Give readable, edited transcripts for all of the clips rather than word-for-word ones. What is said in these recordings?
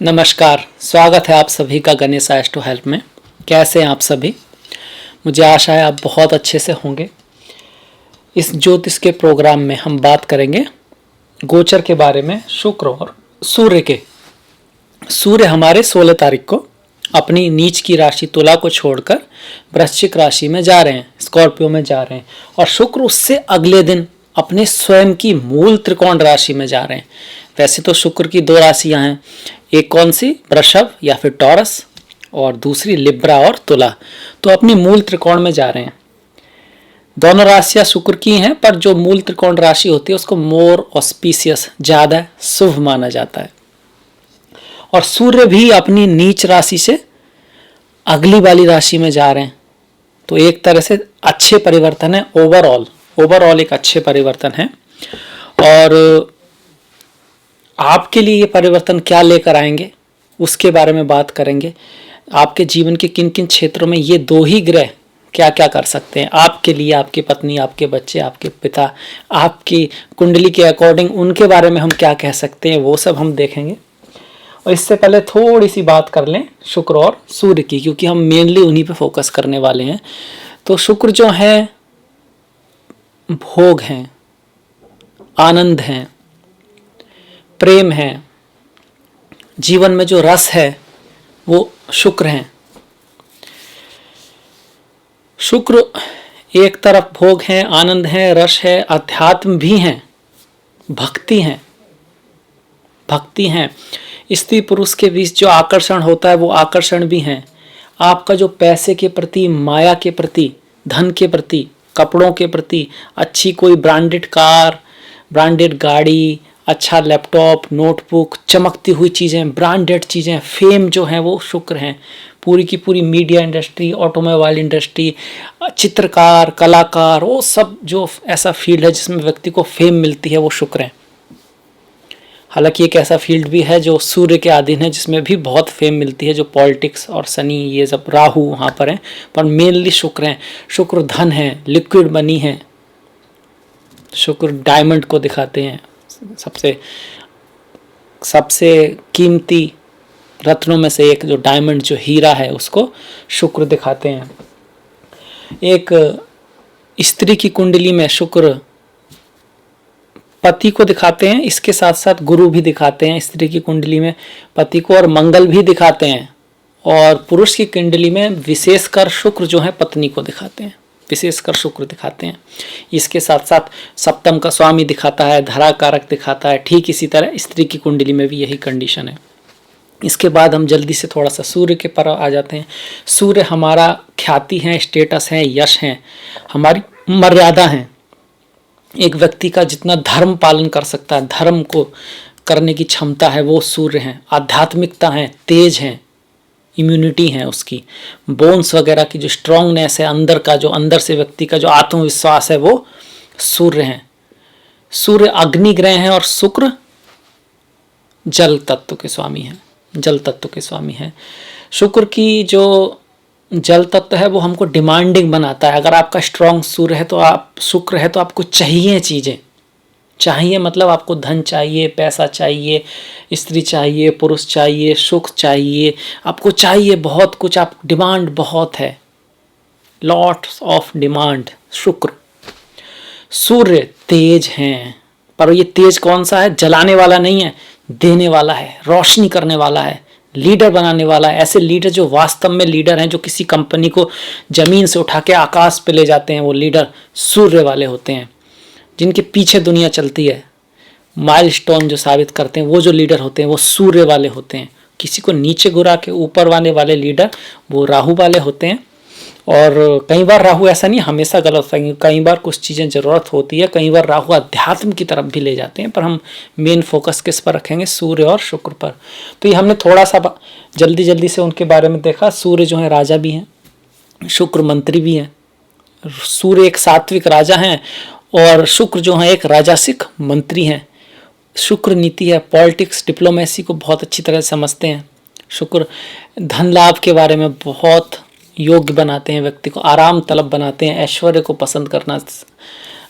नमस्कार, स्वागत है आप सभी का गणेश एस्ट्रो हेल्प में। कैसे हैं आप सभी? मुझे आशा है आप बहुत अच्छे से होंगे। इस ज्योतिष के प्रोग्राम में हम बात करेंगे गोचर के बारे में, शुक्र और सूर्य के। सूर्य हमारे 16 तारीख को अपनी नीच की राशि तुला को छोड़कर वृश्चिक राशि में जा रहे हैं, स्कॉर्पियो में जा रहे हैं, और शुक्र उससे अगले दिन अपने स्वयं की मूल त्रिकोण राशि में जा रहे हैं। वैसे तो शुक्र की 2 राशियां हैं, एक कौन सी, वृषभ या फिर टॉरस, और दूसरी लिब्रा और तुला। तो अपनी मूल त्रिकोण में जा रहे हैं। दोनों राशियां शुक्र की हैं, पर जो मूल त्रिकोण राशि होती है उसको मोर ऑस्पिशियस, ज्यादा शुभ माना जाता है। और सूर्य भी अपनी नीच राशि से अगली वाली राशि में जा रहे हैं। तो एक तरह से अच्छे परिवर्तन है। ओवरऑल एक अच्छे परिवर्तन है। और आपके लिए ये परिवर्तन क्या लेकर आएंगे उसके बारे में बात करेंगे। आपके जीवन के किन किन क्षेत्रों में ये 2 ही ग्रह क्या क्या कर सकते हैं आपके लिए, आपकी पत्नी, आपके बच्चे, आपके पिता, आपकी कुंडली के अकॉर्डिंग उनके बारे में हम क्या कह सकते हैं, वो सब हम देखेंगे। और इससे पहले थोड़ी सी बात कर लें शुक्र और सूर्य की, क्योंकि हम मेनली उन्हीं पे फोकस करने वाले हैं। तो शुक्र जो है भोग हैं, आनंद हैं, प्रेम है, जीवन में जो रस है वो शुक्र हैं। शुक्र एक तरफ भोग है, आनंद है, रस है, अध्यात्म भी है, भक्ति है। स्त्री पुरुष के बीच जो आकर्षण होता है वो आकर्षण भी है। आपका जो पैसे के प्रति, माया के प्रति, धन के प्रति, कपड़ों के प्रति, अच्छी कोई ब्रांडेड कार, ब्रांडेड गाड़ी, अच्छा लैपटॉप, नोटबुक, चमकती हुई चीज़ें, ब्रांडेड चीज़ें, फेम जो है वो शुक्र हैं। पूरी की पूरी मीडिया इंडस्ट्री, ऑटोमोबाइल इंडस्ट्री, चित्रकार, कलाकार, वो सब जो ऐसा फील्ड है जिसमें व्यक्ति को फेम मिलती है वो शुक्र है। हालांकि एक ऐसा फील्ड भी है जो सूर्य के अधीन है जिसमें भी बहुत फेम मिलती है, जो पॉलिटिक्स और शनि, ये सब, राहु वहाँ पर हैं, पर मेनली शुक्र हैं। शुक्र धन है, लिक्विड मनी है। शुक्र डायमंड को दिखाते हैं, सबसे कीमती रत्नों में से एक जो डायमंड, जो हीरा है, उसको शुक्र दिखाते हैं। एक स्त्री की कुंडली में शुक्र पति को दिखाते हैं, इसके साथ साथ गुरु भी दिखाते हैं। स्त्री की कुंडली में पति को और मंगल भी दिखाते हैं, और पुरुष की कुंडली में विशेषकर शुक्र जो है पत्नी को दिखाते हैं, विशेषकर शुक्र दिखाते हैं। इसके साथ साथ सप्तम का स्वामी दिखाता है, धरा कारक दिखाता है। ठीक इसी तरह स्त्री की कुंडली में भी यही कंडीशन है। इसके बाद हम जल्दी से थोड़ा सा सूर्य के पर आ जाते हैं। सूर्य हमारा ख्याति है, स्टेटस है, यश है, हमारी मर्यादा है। एक व्यक्ति का जितना धर्म पालन कर सकता है, धर्म को करने की क्षमता है, वो सूर्य है। आध्यात्मिकता है, तेज है, इम्यूनिटी है, उसकी बोन्स वगैरह की जो स्ट्रांगनेस है, अंदर का जो, अंदर से व्यक्ति का जो आत्मविश्वास है, वो सूर्य है। सूर्य अग्नि ग्रह है और शुक्र जल तत्व के स्वामी है, जल तत्व के स्वामी है। शुक्र की जो जल तत्व है वो हमको डिमांडिंग बनाता है। अगर आपका स्ट्रांग सूर्य है तो आप, शुक्र है तो आपको चाहिए चीज़ें, चाहिए मतलब आपको धन चाहिए, पैसा चाहिए, स्त्री चाहिए, पुरुष चाहिए, सुख चाहिए, आपको चाहिए बहुत कुछ, आप डिमांड बहुत है, लॉट्स ऑफ डिमांड। शुक्र सूर्य तेज हैं, पर ये तेज कौन सा है? जलाने वाला नहीं है, देने वाला है, रोशनी करने वाला है, लीडर बनाने वाला है। ऐसे लीडर जो वास्तव में लीडर हैं, जो किसी कंपनी को जमीन से उठा के आकाश पे ले जाते हैं, वो लीडर सूर्य वाले होते हैं, जिनके पीछे दुनिया चलती है, माइलस्टोन जो साबित करते हैं, वो जो लीडर होते हैं वो सूर्य वाले होते हैं। किसी को नीचे गिरा के ऊपर वाले लीडर वो राहु वाले होते हैं। और कई बार राहु ऐसा नहीं, हमेशा गलत होता है, कई बार कुछ चीज़ें ज़रूरत होती है, कई बार राहु अध्यात्म की तरफ भी ले जाते हैं, पर हम मेन फोकस किस पर रखेंगे? सूर्य और शुक्र पर। तो ये हमने थोड़ा सा जल्दी से उनके बारे में देखा। सूर्य जो है राजा भी हैं, शुक्र मंत्री भी हैं। सूर्य एक सात्विक राजा हैं और शुक्र जो है एक राजसिक मंत्री हैं। शुक्र नीति है, पॉलिटिक्स, डिप्लोमेसी को बहुत अच्छी तरह समझते हैं। शुक्र धन लाभ के बारे में बहुत योग्य बनाते हैं, व्यक्ति को आराम तलब बनाते हैं, ऐश्वर्य को पसंद करना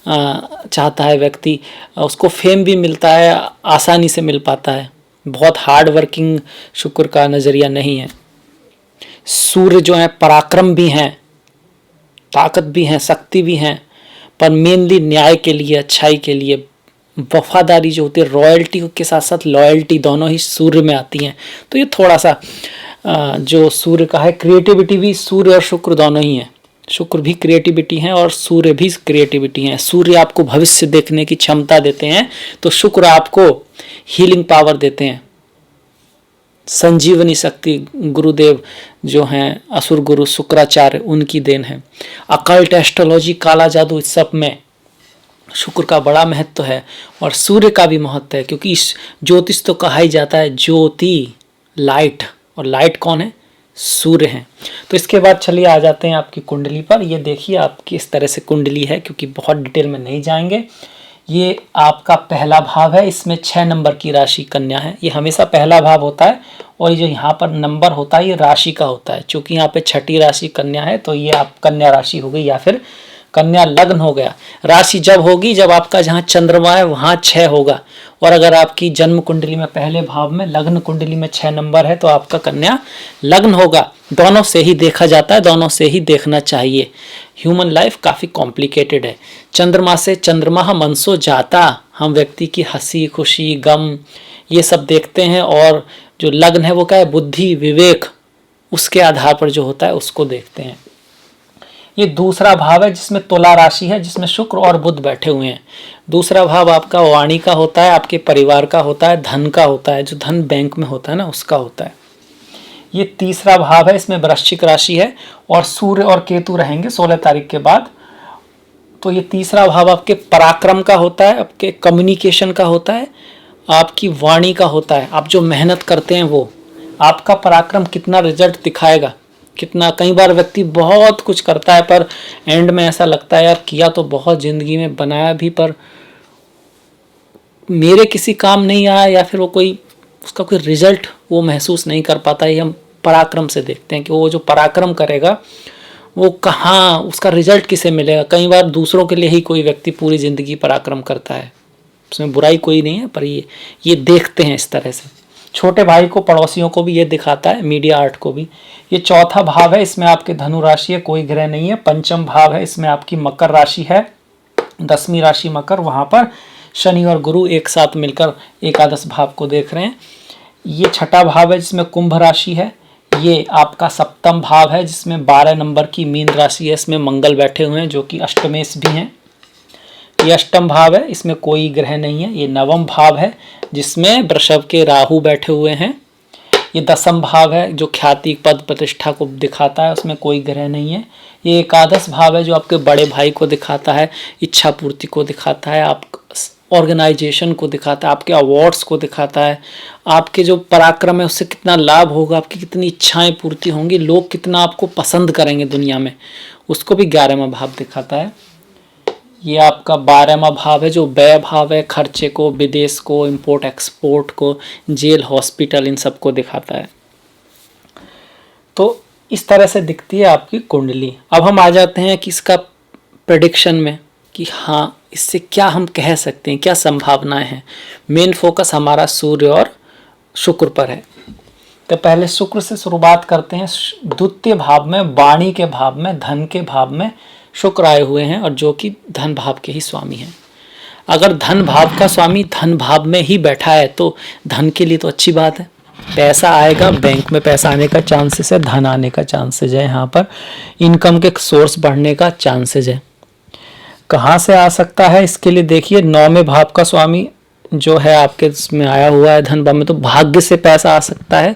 चाहता है व्यक्ति, उसको फेम भी मिलता है, आसानी से मिल पाता है। बहुत हार्ड वर्किंग शुक्र का नज़रिया नहीं है। सूर्य जो है पराक्रम भी हैं, ताकत भी हैं, शक्ति भी हैं, पर मेनली न्याय के लिए, अच्छाई के लिए, वफादारी जो होती है, रॉयल्टी के साथ साथ लॉयल्टी दोनों ही सूर्य में आती हैं। तो ये थोड़ा सा जो सूर्य का है, क्रिएटिविटी भी सूर्य और शुक्र दोनों ही हैं। शुक्र भी क्रिएटिविटी है और सूर्य भी क्रिएटिविटी है। सूर्य आपको भविष्य देखने की क्षमता देते हैं, तो शुक्र आपको हीलिंग पावर देते हैं, संजीवनी शक्ति। गुरुदेव जो हैं असुर गुरु शुक्राचार्य, उनकी देन है। अकल्ट, एस्ट्रोलॉजी, काला जादू, इस सब में शुक्र का बड़ा महत्व है और सूर्य का भी महत्व है, क्योंकि इस ज्योतिष तो कहा ही जाता है ज्योति, लाइट, और लाइट कौन है? सूर्य हैं। तो इसके बाद चलिए आ जाते हैं आपकी कुंडली पर। ये देखिए आपकी इस तरह से कुंडली है, क्योंकि बहुत डिटेल में नहीं जाएंगे। ये आपका पहला भाव है, इसमें 6 नंबर की राशि कन्या है। ये हमेशा पहला भाव होता है और जो यहाँ पर नंबर होता है ये राशि का होता है। चूंकि यहाँ पे छठी राशि कन्या है, तो ये आप कन्या राशि हो गई या फिर कन्या लग्न हो गया। राशि जब होगी जब आपका जहाँ चंद्रमा है वहाँ 6 होगा, और अगर आपकी जन्म कुंडली में पहले भाव में, लग्न कुंडली में 6 नंबर है, तो आपका कन्या लग्न होगा। दोनों से ही देखा जाता है, दोनों से ही देखना चाहिए। ह्यूमन लाइफ काफ़ी कॉम्प्लिकेटेड है। चंद्रमा से चंद्रमा मनसो जाता, हम व्यक्ति की हंसी, खुशी, गम ये सब देखते हैं, और जो लग्न है वो क्या है? बुद्धि, विवेक, उसके आधार पर जो होता है उसको देखते हैं। ये दूसरा भाव है जिसमें तुला राशि है, जिसमें शुक्र और बुध बैठे हुए हैं। दूसरा भाव आपका वाणी का होता है, आपके परिवार का होता है, धन का होता है, जो धन बैंक में होता है ना उसका होता है। ये तीसरा भाव है, इसमें वृश्चिक राशि है और सूर्य और केतु रहेंगे 16 तारीख के बाद। तो ये तीसरा भाव आपके पराक्रम का होता है, आपके कम्युनिकेशन का होता है, आपकी वाणी का होता है। आप जो मेहनत करते हैं वो आपका पराक्रम कितना रिजल्ट दिखाएगा, कितना। कई बार व्यक्ति बहुत कुछ करता है पर एंड में ऐसा लगता है यार किया तो बहुत ज़िंदगी में, बनाया भी, पर मेरे किसी काम नहीं आया, या फिर वो कोई उसका कोई रिजल्ट वो महसूस नहीं कर पाता। ये हम पराक्रम से देखते हैं कि वो जो पराक्रम करेगा वो कहाँ, उसका रिजल्ट किसे मिलेगा। कई बार दूसरों के लिए ही कोई व्यक्ति पूरी ज़िंदगी पराक्रम करता है, उसमें बुराई कोई नहीं है, पर ये देखते हैं इस तरह से। छोटे भाई को, पड़ोसियों को भी ये दिखाता है, मीडिया आर्ट को भी। ये चौथा भाव है, इसमें आपके धनु राशि है, कोई ग्रह नहीं है। पंचम भाव है, इसमें आपकी मकर राशि है, 10वीं राशि मकर, वहाँ पर शनि और गुरु एक साथ मिलकर एकादश भाव को देख रहे हैं। ये छठा भाव है जिसमें कुंभ राशि है। ये आपका सप्तम भाव है जिसमें 12 नंबर की मीन राशि है, इसमें मंगल बैठे हुए हैं जो कि अष्टमेश भी हैं। ये अष्टम भाव है, इसमें कोई ग्रह नहीं है। ये नवम भाव है जिसमें वृषभ के राहु बैठे हुए हैं। ये दसम भाव है जो ख्याति, पद, प्रतिष्ठा को दिखाता है, उसमें कोई ग्रह नहीं है। ये एकादश भाव है जो आपके बड़े भाई को दिखाता है, इच्छा पूर्ति को दिखाता है, आप ऑर्गेनाइजेशन को दिखाता है, आपके अवार्ड्स को दिखाता है, आपके जो पराक्रम है उससे कितना लाभ होगा, आपकी कितनी इच्छाएं पूर्ति होंगी, लोग कितना आपको पसंद करेंगे दुनिया में, उसको भी 11वां भाव दिखाता है। ये आपका 12वां भाव है जो व्यय भाव है, खर्चे को, विदेश को, इंपोर्ट एक्सपोर्ट को, जेल, हॉस्पिटल, इन सब को दिखाता है। तो इस तरह से दिखती है आपकी कुंडली। अब हम आ जाते हैं कि इसका प्रेडिक्शन में कि हाँ इससे क्या हम कह सकते हैं, क्या संभावनाएं हैं। मेन फोकस हमारा सूर्य और शुक्र पर है। तो पहले शुक्र से शुरुआत करते हैं। द्वितीय भाव में, वाणी के भाव में, धन के भाव में शुक्र आए हुए हैं, और जो कि धन भाव के ही स्वामी हैं। अगर धन भाव का स्वामी धन भाव में ही बैठा है तो धन के लिए तो अच्छी बात है, पैसा आएगा, बैंक में पैसा आने का चांसेस है, धन आने का चांसेस है, यहाँ पर इनकम के सोर्स बढ़ने का चांसेस है। कहाँ से आ सकता है इसके लिए देखिए, 9वें भाव का स्वामी जो है आपके इसमें आया हुआ है धन भाव में, तो भाग्य से पैसा आ सकता है,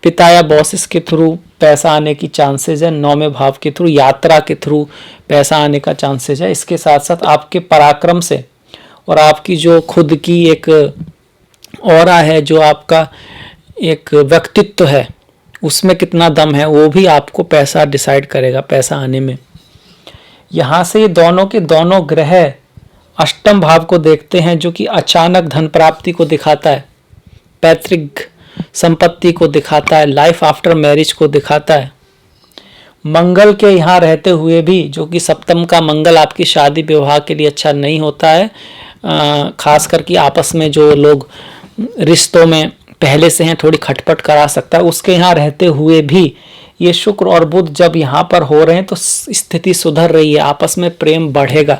पिता या बॉसेस के थ्रू पैसा आने की चांसेस है, 9वें भाव के थ्रू, यात्रा के थ्रू पैसा आने का चांसेस है। इसके साथ साथ आपके पराक्रम से और आपकी जो खुद की एक ऑरा है, जो आपका एक व्यक्तित्व है, उसमें कितना दम है, वो भी आपको पैसा डिसाइड करेगा, पैसा आने में। यहाँ से ये दोनों के दोनों ग्रह अष्टम भाव को देखते हैं जो कि अचानक धन प्राप्ति को दिखाता है, पैतृक संपत्ति को दिखाता है, लाइफ आफ्टर मैरिज को दिखाता है। मंगल के यहाँ रहते हुए भी, जो कि सप्तम का मंगल आपकी शादी विवाह के लिए अच्छा नहीं होता है, खास करके आपस में जो लोग रिश्तों में पहले से हैं, थोड़ी खटपट करा सकता है। उसके यहाँ रहते हुए भी ये शुक्र और बुध जब यहाँ पर हो रहे हैं तो स्थिति सुधर रही है, आपस में प्रेम बढ़ेगा,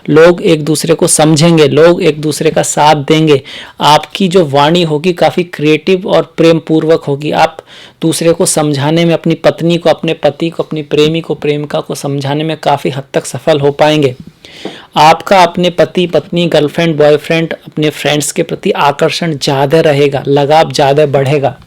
लोग एक दूसरे को समझेंगे, लोग एक दूसरे का साथ देंगे। आपकी जो वाणी होगी काफ़ी क्रिएटिव और प्रेम पूर्वक होगी। आप दूसरे को समझाने में, अपनी पत्नी को, अपने पति को, अपनी प्रेमी को, प्रेमिका को समझाने में काफ़ी हद तक सफल हो पाएंगे। आपका अपने पति पत्नी, गर्लफ्रेंड, बॉयफ्रेंड, अपने फ्रेंड्स के प्रति आकर्षण ज़्यादा रहेगा, लगाव ज़्यादा बढ़ेगा।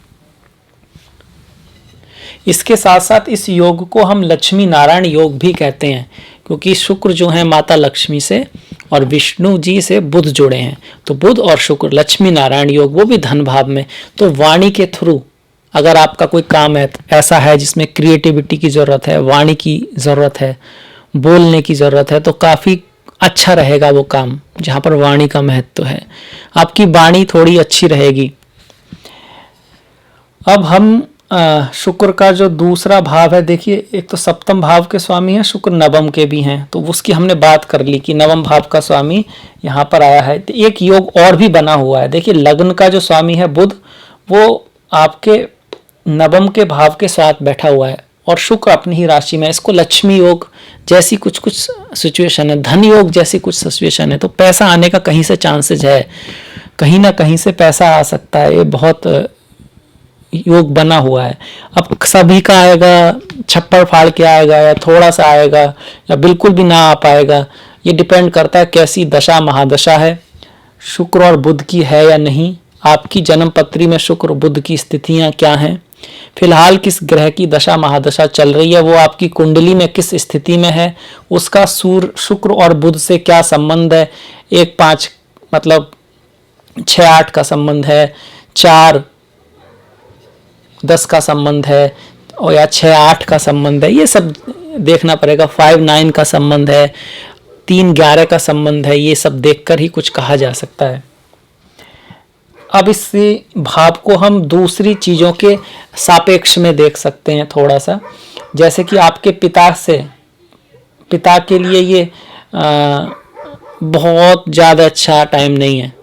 इसके साथ साथ इस योग को हम लक्ष्मी नारायण योग भी कहते हैं, क्योंकि शुक्र जो है माता लक्ष्मी से और विष्णु जी से बुध जुड़े हैं। तो बुध और शुक्र लक्ष्मी नारायण योग, वो भी धन भाव में। तो वाणी के थ्रू अगर आपका कोई काम है ऐसा है जिसमें क्रिएटिविटी की ज़रूरत है, वाणी की ज़रूरत है, बोलने की ज़रूरत है, तो काफ़ी अच्छा रहेगा वो काम जहाँ पर वाणी का महत्व है। आपकी वाणी थोड़ी अच्छी रहेगी। अब हम शुक्र का जो दूसरा भाव है, देखिए एक तो सप्तम भाव के स्वामी है शुक्र, नवम के भी हैं, तो उसकी हमने बात कर ली कि नवम भाव का स्वामी यहाँ पर आया है। तो एक योग और भी बना हुआ है, देखिए लग्न का जो स्वामी है बुध, वो आपके नवम के भाव के साथ बैठा हुआ है और शुक्र अपनी ही राशि में। इसको लक्ष्मी योग जैसी कुछ कुछ सिचुएशन है, धन योग जैसी कुछ सिचुएशन है। तो पैसा आने का कहीं से चांसेज है, कहीं ना कहीं से पैसा आ सकता है, ये बहुत योग बना हुआ है। अब सभी का आएगा, छप्पर फाड़ के आएगा या थोड़ा सा आएगा या बिल्कुल भी ना आ पाएगा, ये डिपेंड करता है कैसी दशा महादशा है, शुक्र और बुध की है या नहीं, आपकी जन्म पत्री में शुक्र बुध की स्थितियां क्या हैं, फिलहाल किस ग्रह की दशा महादशा चल रही है, वो आपकी कुंडली में किस स्थिति में है, उसका शुक्र और बुध से क्या संबंध है। 1-5 मतलब 6-8 का संबंध है, 4-10 का संबंध है, और या 6-8 का संबंध है, ये सब देखना पड़ेगा। 5-9 का संबंध है, 3-11 का संबंध है, ये सब देखकर ही कुछ कहा जा सकता है। अब इस भाव को हम दूसरी चीज़ों के सापेक्ष में देख सकते हैं थोड़ा सा, जैसे कि आपके पिता के लिए ये बहुत ज़्यादा अच्छा टाइम नहीं है।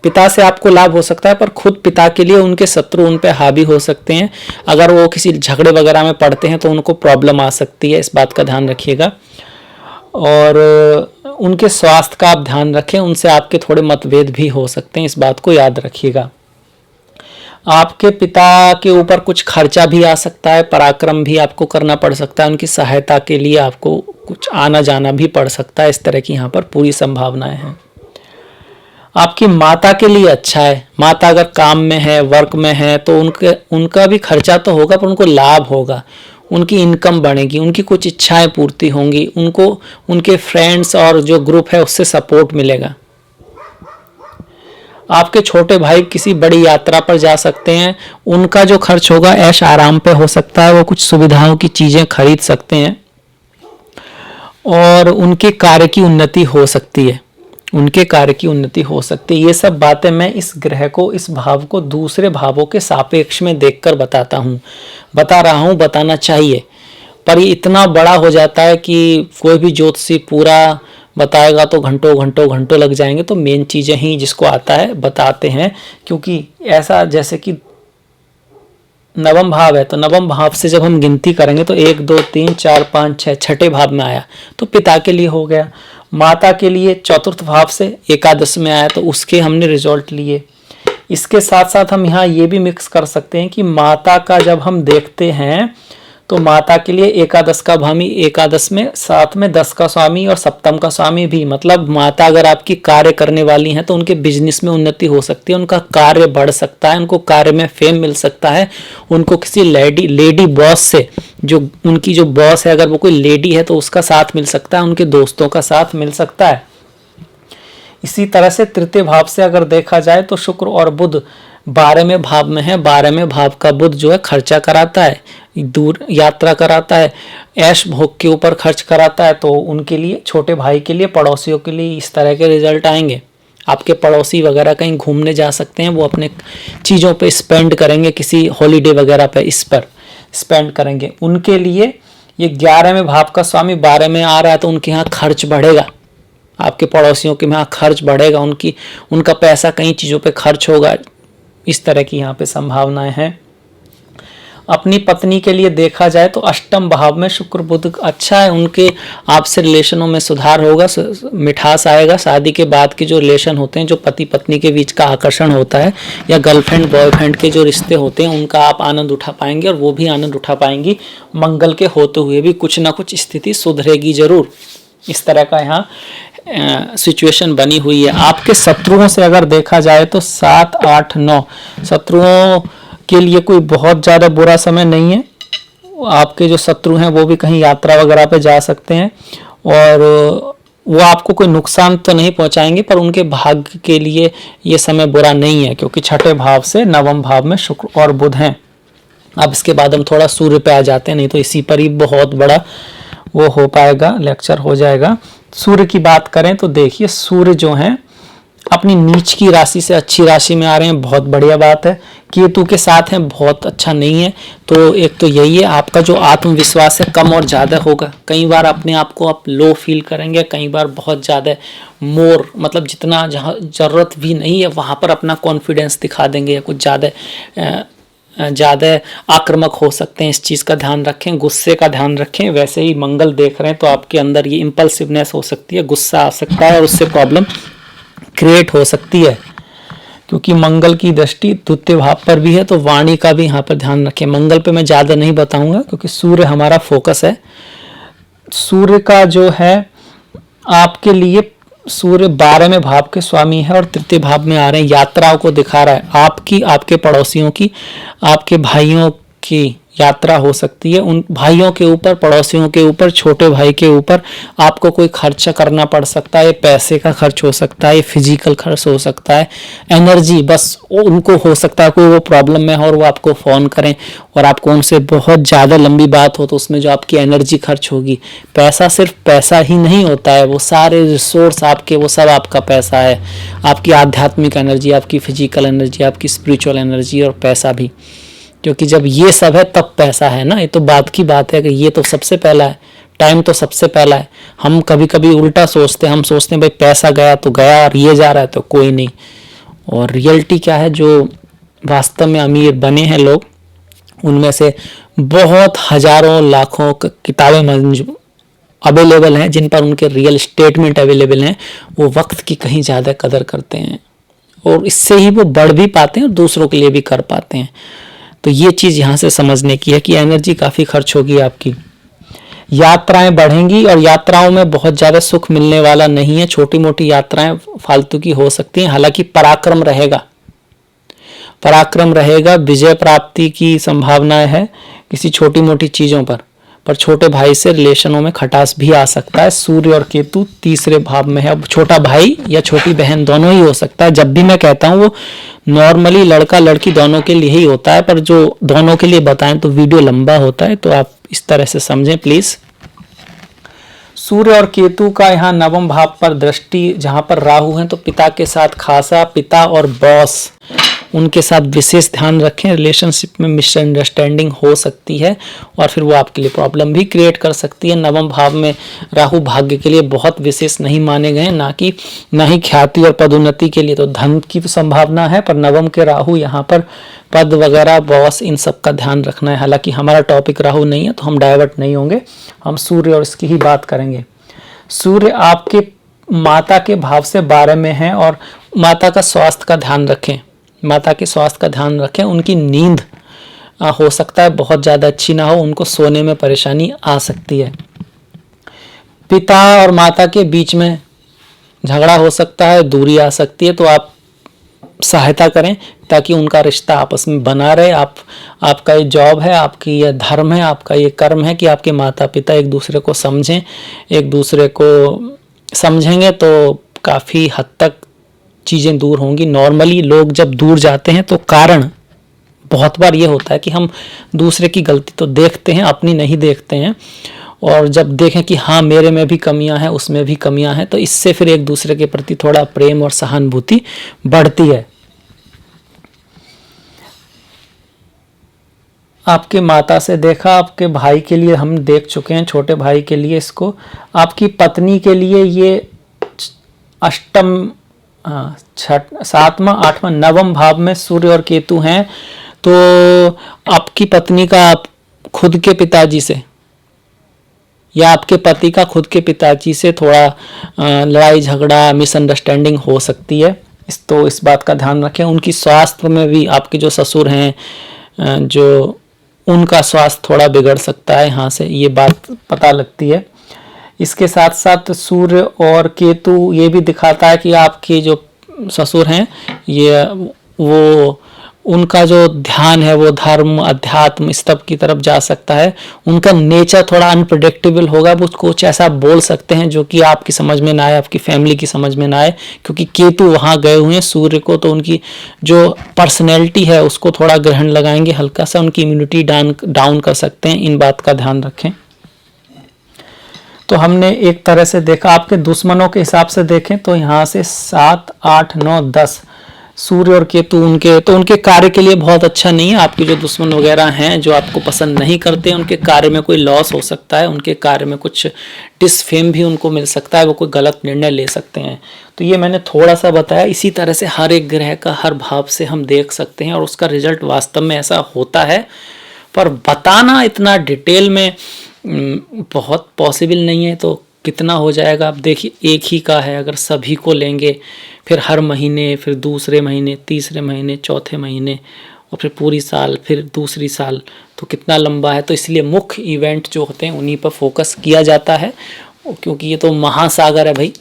पिता से आपको लाभ हो सकता है, पर खुद पिता के लिए उनके शत्रु उन पे हावी हो सकते हैं। अगर वो किसी झगड़े वगैरह में पड़ते हैं तो उनको प्रॉब्लम आ सकती है, इस बात का ध्यान रखिएगा। और उनके स्वास्थ्य का आप ध्यान रखें, उनसे आपके थोड़े मतभेद भी हो सकते हैं, इस बात को याद रखिएगा। आपके पिता के ऊपर कुछ खर्चा भी आ सकता है, पराक्रम भी आपको करना पड़ सकता है, उनकी सहायता के लिए आपको कुछ आना जाना भी पड़ सकता है, इस तरह की यहाँ पर पूरी संभावनाएं हैं। आपकी माता के लिए अच्छा है, माता अगर काम में है, वर्क में है, तो उनका भी खर्चा तो होगा पर उनको लाभ होगा, उनकी इनकम बढ़ेगी, उनकी कुछ इच्छाएं पूर्ति होंगी, उनको उनके फ्रेंड्स और जो ग्रुप है उससे सपोर्ट मिलेगा। आपके छोटे भाई किसी बड़ी यात्रा पर जा सकते हैं, उनका जो खर्च होगा ऐश आराम पे हो सकता है, वो कुछ सुविधाओं की चीज़ें खरीद सकते हैं और उनके कार्य की उन्नति हो सकती है, ये सब बातें मैं इस ग्रह को, इस भाव को दूसरे भावों के सापेक्ष में देखकर बताना चाहिए। पर ये इतना बड़ा हो जाता है कि कोई भी ज्योतिषी पूरा बताएगा तो घंटों लग जाएंगे। तो मेन चीज़ें ही जिसको आता है बताते हैं, क्योंकि ऐसा जैसे कि नवम भाव है, तो नवम भाव से जब हम गिनती करेंगे तो 1 2 3 4 5 6 छठे भाव में आया तो पिता के लिए हो गया, माता के लिए चतुर्थ भाव से एकादश में आया तो उसके हमने रिजल्ट लिए। इसके साथ साथ हम यहाँ ये भी मिक्स कर सकते हैं कि माता का जब हम देखते हैं तो माता के लिए एकादश का भावी, एकादश में साथ में 10 का स्वामी और सप्तम का स्वामी भी, मतलब माता अगर आपकी कार्य करने वाली हैं तो उनके बिजनेस में उन्नति हो सकती है, उनका कार्य बढ़ सकता है, उनको कार्य में फेम मिल सकता है, उनको किसी लेडी बॉस से, जो उनकी जो बॉस है अगर वो कोई लेडी है तो उसका साथ मिल सकता है, उनके दोस्तों का साथ मिल सकता है। इसी तरह से तृतीय भाव से अगर देखा जाए तो शुक्र और बुध 12वें भाव में है। 12वें भाव का बुध जो है खर्चा कराता है, दूर यात्रा कराता है, ऐश भोग के ऊपर खर्च कराता है, तो उनके लिए, छोटे भाई के लिए, पड़ोसियों के लिए इस तरह के रिजल्ट आएंगे। आपके पड़ोसी वगैरह कहीं घूमने जा सकते हैं, वो अपने चीज़ों पे स्पेंड करेंगे, किसी हॉलीडे वगैरह पे इस पर स्पेंड करेंगे, उनके लिए ये 11वें भाव का स्वामी 12 में आ रहा है तो उनके यहाँ खर्च बढ़ेगा, आपके पड़ोसियों के यहाँ खर्च बढ़ेगा, उनका पैसा कई चीज़ों पे खर्च होगा, इस तरह की यहाँ पे संभावनाएं हैं। अपनी पत्नी के लिए देखा जाए तो अष्टम भाव में शुक्र बुध अच्छा है, उनके आपसे रिलेशनों में सुधार होगा, मिठास आएगा। शादी के बाद के जो रिलेशन होते हैं, जो पति पत्नी के बीच का आकर्षण होता है, या गर्लफ्रेंड बॉयफ्रेंड के जो रिश्ते होते हैं, उनका आप आनंद उठा पाएंगे और वो भी आनंद उठा पाएंगी। मंगल के होते हुए भी कुछ ना कुछ स्थिति सुधरेगी जरूर। इस तरह का यहाँ सिचुएशन बनी हुई है। आपके शत्रुओं से अगर देखा जाए तो 7, 8, 9 शत्रुओं के लिए कोई बहुत ज़्यादा बुरा समय नहीं है। आपके जो शत्रु हैं वो भी कहीं यात्रा वगैरह पे जा सकते हैं और वो आपको कोई नुकसान तो नहीं पहुंचाएंगे, पर उनके भाग्य के लिए ये समय बुरा नहीं है, क्योंकि छठे भाव से नवम भाव में शुक्र और बुध हैं। अब इसके बाद हम थोड़ा सूर्य पे आ जाते हैं, नहीं तो इसी पर ही बहुत बड़ा वो हो पाएगा, लेक्चर हो जाएगा। सूर्य की बात करें तो देखिए, सूर्य जो है अपनी नीच की राशि से अच्छी राशि में आ रहे हैं, बहुत बढ़िया बात है। केतु के साथ हैं, बहुत अच्छा नहीं है। तो एक तो यही है, आपका जो आत्मविश्वास है कम और ज़्यादा होगा। कई बार अपने आप को आप लो फील करेंगे, कई बार बहुत ज़्यादा मोर, मतलब जितना जहाँ ज़रूरत भी नहीं है वहाँ पर अपना कॉन्फिडेंस दिखा देंगे, या कुछ ज़्यादा आक्रामक हो सकते हैं। इस चीज़ का ध्यान रखें, गुस्से का ध्यान रखें। वैसे ही मंगल देख रहे हैं तो आपके अंदर ये इम्पल्सिवनेस हो सकती है, गुस्सा आ सकता है और उससे प्रॉब्लम क्रिएट हो सकती है, क्योंकि मंगल की दृष्टि द्वितीय भाव पर भी है। तो वाणी का भी यहाँ पर ध्यान रखें। मंगल पे मैं ज़्यादा नहीं बताऊंगा, क्योंकि सूर्य हमारा फोकस है। सूर्य का जो है आपके लिए, सूर्य 12वें भाव के स्वामी है और तृतीय भाव में आ रहे हैं, यात्राओं को दिखा रहा है। आपकी, आपके पड़ोसियों की, आपके भाइयों की यात्रा हो सकती है। उन भाइयों के ऊपर, पड़ोसियों के ऊपर, छोटे भाई के ऊपर आपको कोई खर्च करना पड़ सकता है। पैसे का खर्च हो सकता है, फिजिकल खर्च हो सकता है, एनर्जी, बस उनको हो सकता है कोई वो प्रॉब्लम में हो और वो आपको फ़ोन करें और आपको उनसे बहुत ज़्यादा लंबी बात हो, तो उसमें जो आपकी एनर्जी खर्च होगी। पैसा सिर्फ पैसा ही नहीं होता है, वो सारे रिसोर्स आपके, वो सब आपका पैसा है। आपकी आध्यात्मिक एनर्जी, आपकी फिजिकल एनर्जी, आपकी स्पिरिचुअल एनर्जी और पैसा भी, क्योंकि जब ये सब है तब पैसा है ना। ये तो बात की बात है कि ये तो सबसे पहला है, टाइम तो सबसे पहला है। हम कभी कभी उल्टा सोचते हैं, हम सोचते हैं भाई पैसा गया तो गया और ये जा रहा है तो कोई नहीं। और रियलिटी क्या है, जो वास्तव में अमीर बने हैं लोग, उनमें से बहुत हजारों लाखों किताबें अवेलेबल हैं जिन पर उनके रियल स्टेटमेंट अवेलेबल हैं। वो वक्त की कहीं ज़्यादा कदर करते हैं और इससे ही वो बढ़ भी पाते हैं और दूसरों के लिए भी कर पाते हैं। तो ये चीज़ यहाँ से समझने की है कि एनर्जी काफ़ी खर्च होगी आपकी। यात्राएं बढ़ेंगी और यात्राओं में बहुत ज़्यादा सुख मिलने वाला नहीं है। छोटी मोटी यात्राएं फालतू की हो सकती हैं, हालांकि पराक्रम रहेगा, पराक्रम रहेगा, विजय प्राप्ति की संभावनाएं है किसी छोटी मोटी चीज़ों पर छोटे भाई से रिलेशनों में खटास भी आ सकता है। सूर्य और केतु तीसरे भाव में है। अब छोटा भाई या छोटी बहन दोनों ही हो सकता है। जब भी मैं कहता हूँ वो नॉर्मली लड़का लड़की दोनों के लिए ही होता है, पर जो दोनों के लिए बताएं तो वीडियो लंबा होता है, तो आप इस तरह से समझें प्लीज। सूर्य और केतु का यहाँ नवम भाव पर दृष्टि, जहाँ पर राहु है, तो पिता के साथ खासा, पिता और बॉस उनके साथ विशेष ध्यान रखें। रिलेशनशिप में मिसअंडरस्टैंडिंग हो सकती है और फिर वो आपके लिए प्रॉब्लम भी क्रिएट कर सकती है। नवम भाव में राहु भाग्य के लिए बहुत विशेष नहीं माने गए, ना ही ख्याति और पदोन्नति के लिए। तो धन की संभावना है, पर नवम के राहु यहाँ पर पद वगैरह, बॉस, इन सब का ध्यान रखना है। हालांकि हमारा टॉपिक राहु नहीं है तो हम डाइवर्ट नहीं होंगे, हम सूर्य और इसकी ही बात करेंगे। सूर्य आपके माता के भाव से 12 में है और माता का स्वास्थ्य का ध्यान रखें, माता के स्वास्थ्य का ध्यान रखें। उनकी नींद हो सकता है बहुत ज़्यादा अच्छी ना हो, उनको सोने में परेशानी आ सकती है। पिता और माता के बीच में झगड़ा हो सकता है, दूरी आ सकती है, तो आप सहायता करें ताकि उनका रिश्ता आपस में बना रहे। आपका ये जॉब है, आपकी ये धर्म है, आपका ये कर्म है कि आपके माता पिता एक दूसरे को समझें। एक दूसरे को समझेंगे तो काफ़ी हद तक चीज़ें दूर होंगी। नॉर्मली लोग जब दूर जाते हैं तो कारण बहुत बार ये होता है कि हम दूसरे की गलती तो देखते हैं, अपनी नहीं देखते हैं, और जब देखें कि हाँ मेरे में भी कमियां हैं, उसमें भी कमियां हैं, तो इससे फिर एक दूसरे के प्रति थोड़ा प्रेम और सहानुभूति बढ़ती है। आपके माता से देखा, आपके भाई के लिए हम देख चुके हैं, छोटे भाई के लिए इसको। आपकी पत्नी के लिए ये अष्टम सातवां आठवां नवम भाव में सूर्य और केतु हैं, तो आपकी पत्नी का खुद के पिताजी से या आपके पति का खुद के पिताजी से थोड़ा लड़ाई झगड़ा मिसअंडरस्टैंडिंग हो सकती है। इस बात का ध्यान रखें। उनकी स्वास्थ्य में भी आपके जो ससुर हैं जो उनका स्वास्थ्य थोड़ा बिगड़ सकता है, यहाँ से ये बात पता लगती है। इसके साथ साथ सूर्य और केतु ये भी दिखाता है कि आपके जो ससुर हैं ये वो उनका जो ध्यान है वो धर्म अध्यात्म इस सब की तरफ जा सकता है। उनका नेचर थोड़ा अनप्रेडिक्टेबल होगा, वो कुछ ऐसा बोल सकते हैं जो कि आपकी समझ में ना आए, आपकी फैमिली की समझ में ना आए, क्योंकि केतु वहाँ गए हुए हैं सूर्य को, तो उनकी जो पर्सनैलिटी है उसको थोड़ा ग्रहण लगाएंगे, हल्का सा उनकी इम्यूनिटी डाउन कर सकते हैं। इन बात का ध्यान रखें। तो हमने एक तरह से देखा, आपके दुश्मनों के हिसाब से देखें तो यहाँ से 7, 8, 9, 10 सूर्य और केतु उनके कार्य के लिए बहुत अच्छा नहीं है। आपके जो दुश्मन वगैरह हैं जो आपको पसंद नहीं करते, उनके कार्य में कोई लॉस हो सकता है, उनके कार्य में कुछ डिसफेम भी उनको मिल सकता है, वो कोई गलत निर्णय ले सकते हैं। तो ये मैंने थोड़ा सा बताया। इसी तरह से हर एक ग्रह का हर भाव से हम देख सकते हैं और उसका रिजल्ट वास्तव में ऐसा होता है, पर बताना इतना डिटेल में बहुत पॉसिबल नहीं है। तो कितना हो जाएगा आप देखिए, एक ही का है, अगर सभी को लेंगे फिर हर महीने, फिर दूसरे महीने, तीसरे महीने, चौथे महीने और फिर पूरी साल, फिर दूसरी साल, तो कितना लंबा है। तो इसलिए मुख्य इवेंट जो होते हैं उन्हीं पर फोकस किया जाता है, क्योंकि ये तो महासागर है भाई,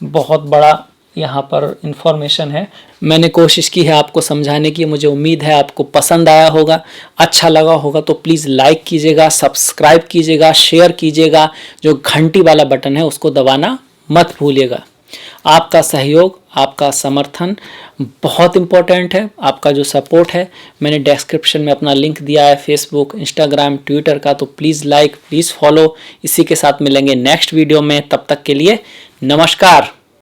बहुत बड़ा यहाँ पर इंफॉर्मेशन है। मैंने कोशिश की है आपको समझाने की, मुझे उम्मीद है आपको पसंद आया होगा, अच्छा लगा होगा। तो प्लीज़ लाइक कीजिएगा, सब्सक्राइब कीजिएगा, शेयर कीजिएगा, जो घंटी वाला बटन है उसको दबाना मत भूलिएगा। आपका सहयोग, आपका समर्थन बहुत इम्पोर्टेंट है, आपका जो सपोर्ट है। मैंने डिस्क्रिप्शन में अपना लिंक दिया है फेसबुक, इंस्टाग्राम, ट्विटर का, तो प्लीज़ लाइक, प्लीज़ फॉलो। इसी के साथ मिलेंगे नेक्स्ट वीडियो में, तब तक के लिए नमस्कार।